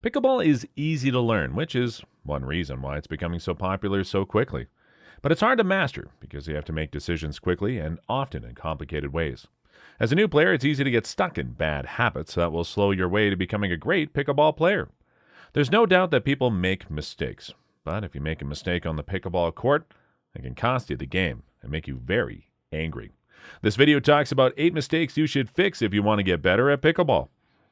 Pickleball is easy to learn, which is one reason why it's becoming so popular so quickly. But it's hard to master because you have to make decisions quickly and often in complicated ways. As a new player, it's easy to get stuck in bad habits that will slow your way to becoming a great pickleball player. There's no doubt that people make mistakes, but if you make a mistake on the pickleball court, it can cost you the game and make you very angry. This video talks about 8 mistakes you should fix if you want to get better at pickleball.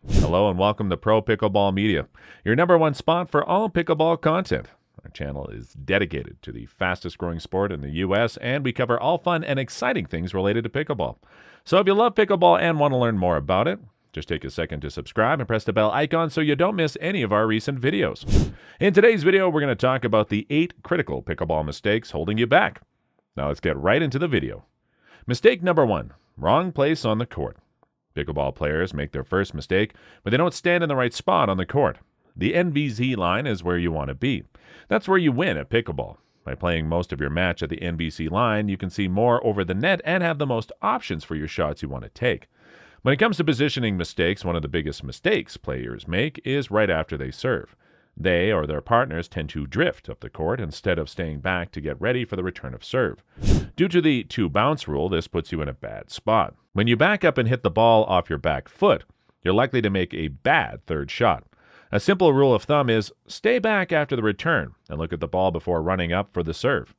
Hello and welcome to Pro Pickleball Media, your number one spot for all pickleball content. Our channel is dedicated to the fastest growing sport in the U.S., and we cover all fun and exciting things related to pickleball. So if you love pickleball and want to learn more about it, just take a second to subscribe and press the bell icon so you don't miss any of our recent videos. In today's video, we're going to talk about the 8 critical pickleball mistakes holding you back. Now let's get right into the video. Mistake number 1, wrong place on the court. Pickleball players make their first mistake when they don't stand in the right spot on the court. The NVZ line is where you want to be. That's where you win at pickleball. By playing most of your match at the NVC line, you can see more over the net and have the most options for your shots you want to take. When it comes to positioning mistakes, one of the biggest mistakes players make is right after they serve. They or their partners tend to drift up the court instead of staying back to get ready for the return of serve. Due to the 2-bounce rule, this puts you in a bad spot. When you back up and hit the ball off your back foot, you're likely to make a bad third shot. A simple rule of thumb is stay back after the return and look at the ball before running up for the serve.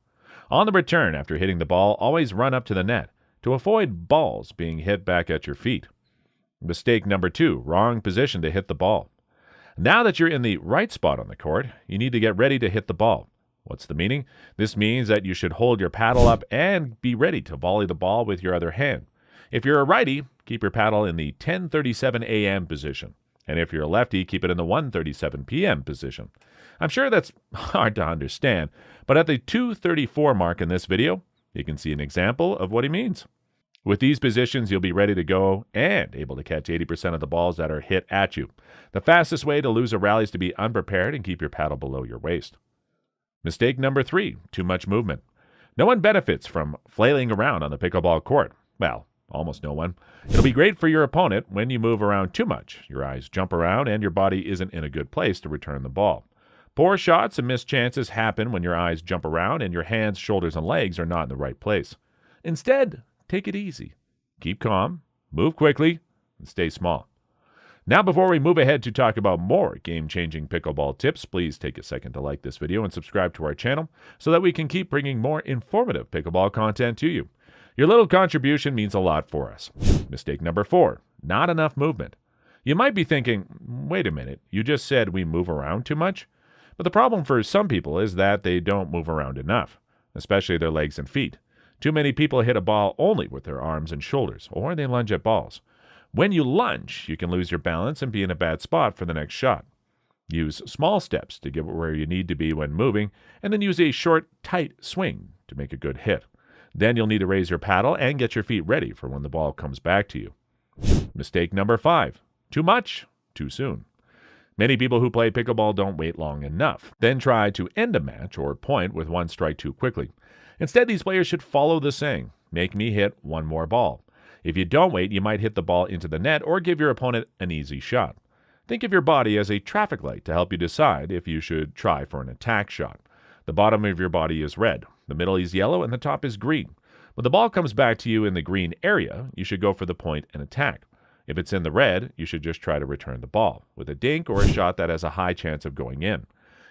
On the return after hitting the ball, always run up to the net to avoid balls being hit back at your feet. Mistake number 2, wrong position to hit the ball. Now that you're in the right spot on the court, you need to get ready to hit the ball. What's the meaning? This means that you should hold your paddle up and be ready to volley the ball with your other hand. If you're a righty, keep your paddle in the 10:37 a.m. position. And if you're a lefty, keep it in the 1:37 p.m. position. I'm sure that's hard to understand, but at the 2:34 mark in this video, you can see an example of what he means. With these positions, you'll be ready to go and able to catch 80% of the balls that are hit at you. The fastest way to lose a rally is to be unprepared and keep your paddle below your waist. Mistake number 3, too much movement. No one benefits from flailing around on the pickleball court. Well, almost no one. It'll be great for your opponent when you move around too much. Your eyes jump around and your body isn't in a good place to return the ball. Poor shots and missed chances happen when your eyes jump around and your hands, shoulders, and legs are not in the right place. Instead, take it easy. Keep calm, move quickly, and stay small. Now, before we move ahead to talk about more game-changing pickleball tips, please take a second to like this video and subscribe to our channel so that we can keep bringing more informative pickleball content to you. Your little contribution means a lot for us. Mistake number 4, not enough movement. You might be thinking, wait a minute, you just said we move around too much? But the problem for some people is that they don't move around enough, especially their legs and feet. Too many people hit a ball only with their arms and shoulders, or they lunge at balls. When you lunge, you can lose your balance and be in a bad spot for the next shot. Use small steps to get where you need to be when moving, and then use a short, tight swing to make a good hit. Then you'll need to raise your paddle and get your feet ready for when the ball comes back to you. Mistake number 5, too much, too soon. Many people who play pickleball don't wait long enough, then try to end a match or point with one strike too quickly. Instead, these players should follow the saying, make me hit one more ball. If you don't wait, you might hit the ball into the net or give your opponent an easy shot. Think of your body as a traffic light to help you decide if you should try for an attack shot. The bottom of your body is red, the middle is yellow, and the top is green. When the ball comes back to you in the green area, you should go for the point and attack. If it's in the red, you should just try to return the ball with a dink or a shot that has a high chance of going in.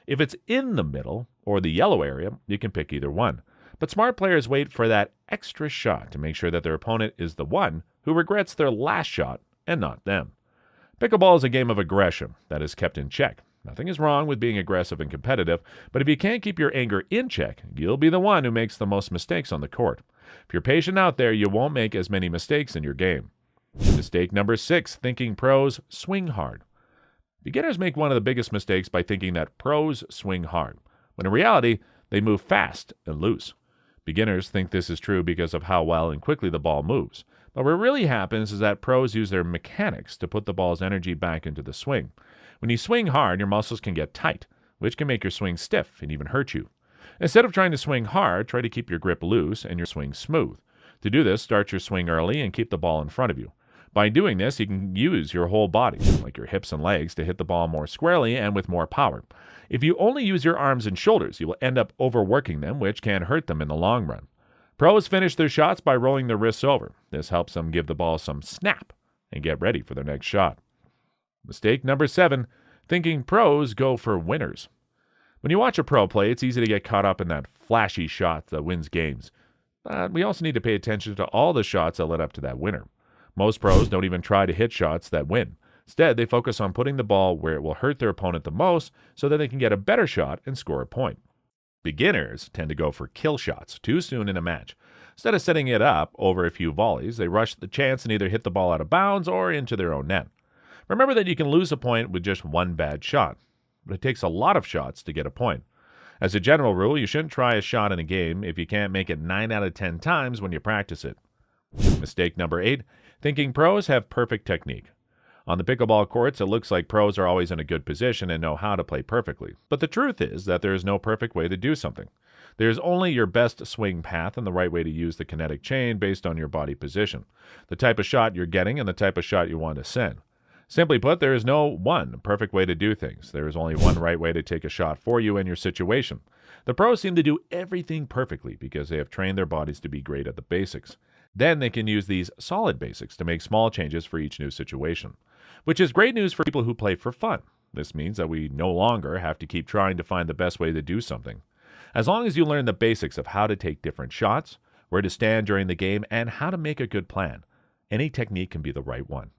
If it's in the middle or the yellow area, you can pick either one. But smart players wait for that extra shot to make sure that their opponent is the one who regrets their last shot and not them. Pickleball is a game of aggression that is kept in check. Nothing is wrong with being aggressive and competitive, but if you can't keep your anger in check, you'll be the one who makes the most mistakes on the court. If you're patient out there, you won't make as many mistakes in your game. Mistake number 6, thinking pros swing hard. Beginners make one of the biggest mistakes by thinking that pros swing hard, when in reality, they move fast and loose. Beginners think this is true because of how well and quickly the ball moves. But what really happens is that pros use their mechanics to put the ball's energy back into the swing. When you swing hard, your muscles can get tight, which can make your swing stiff and even hurt you. Instead of trying to swing hard, try to keep your grip loose and your swing smooth. To do this, start your swing early and keep the ball in front of you. By doing this, you can use your whole body, like your hips and legs, to hit the ball more squarely and with more power. If you only use your arms and shoulders, you will end up overworking them, which can hurt them in the long run. Pros finish their shots by rolling their wrists over. This helps them give the ball some snap and get ready for their next shot. Mistake number 7, thinking pros go for winners. When you watch a pro play, it's easy to get caught up in that flashy shot that wins games. But we also need to pay attention to all the shots that led up to that winner. Most pros don't even try to hit shots that win. Instead, they focus on putting the ball where it will hurt their opponent the most so that they can get a better shot and score a point. Beginners tend to go for kill shots too soon in a match. Instead of setting it up over a few volleys, they rush the chance and either hit the ball out of bounds or into their own net. Remember that you can lose a point with just one bad shot, but it takes a lot of shots to get a point. As a general rule, you shouldn't try a shot in a game if you can't make it 9 out of 10 times when you practice it. Mistake number 8, thinking pros have perfect technique. On the pickleball courts, it looks like pros are always in a good position and know how to play perfectly. But the truth is that there is no perfect way to do something. There is only your best swing path and the right way to use the kinetic chain based on your body position, the type of shot you're getting, and the type of shot you want to send. Simply put, there is no one perfect way to do things. There is only one right way to take a shot for you and your situation. The pros seem to do everything perfectly because they have trained their bodies to be great at the basics. Then they can use these solid basics to make small changes for each new situation, which is great news for people who play for fun. This means that we no longer have to keep trying to find the best way to do something. As long as you learn the basics of how to take different shots, where to stand during the game, and how to make a good plan, any technique can be the right one.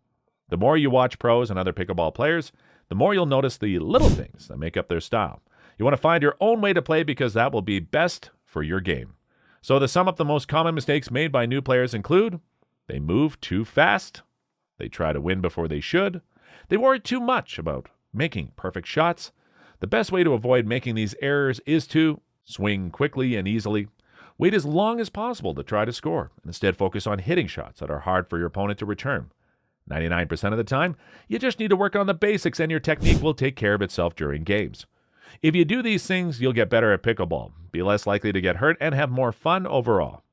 The more you watch pros and other pickleball players, the more you'll notice the little things that make up their style. You want to find your own way to play because that will be best for your game. So to sum up, the most common mistakes made by new players include: they move too fast, they try to win before they should, they worry too much about making perfect shots. The best way to avoid making these errors is to swing quickly and easily, wait as long as possible to try to score, and instead focus on hitting shots that are hard for your opponent to return. 99% of the time, you just need to work on the basics and your technique will take care of itself during games. If you do these things, you'll get better at pickleball, be less likely to get hurt, and have more fun overall.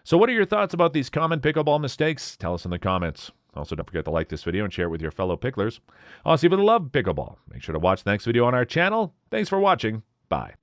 So what are your thoughts about these common pickleball mistakes? Tell us in the comments. Also, don't forget to like this video and share it with your fellow picklers. Also, if you love pickleball, make sure to watch the next video on our channel. Thanks for watching. Bye.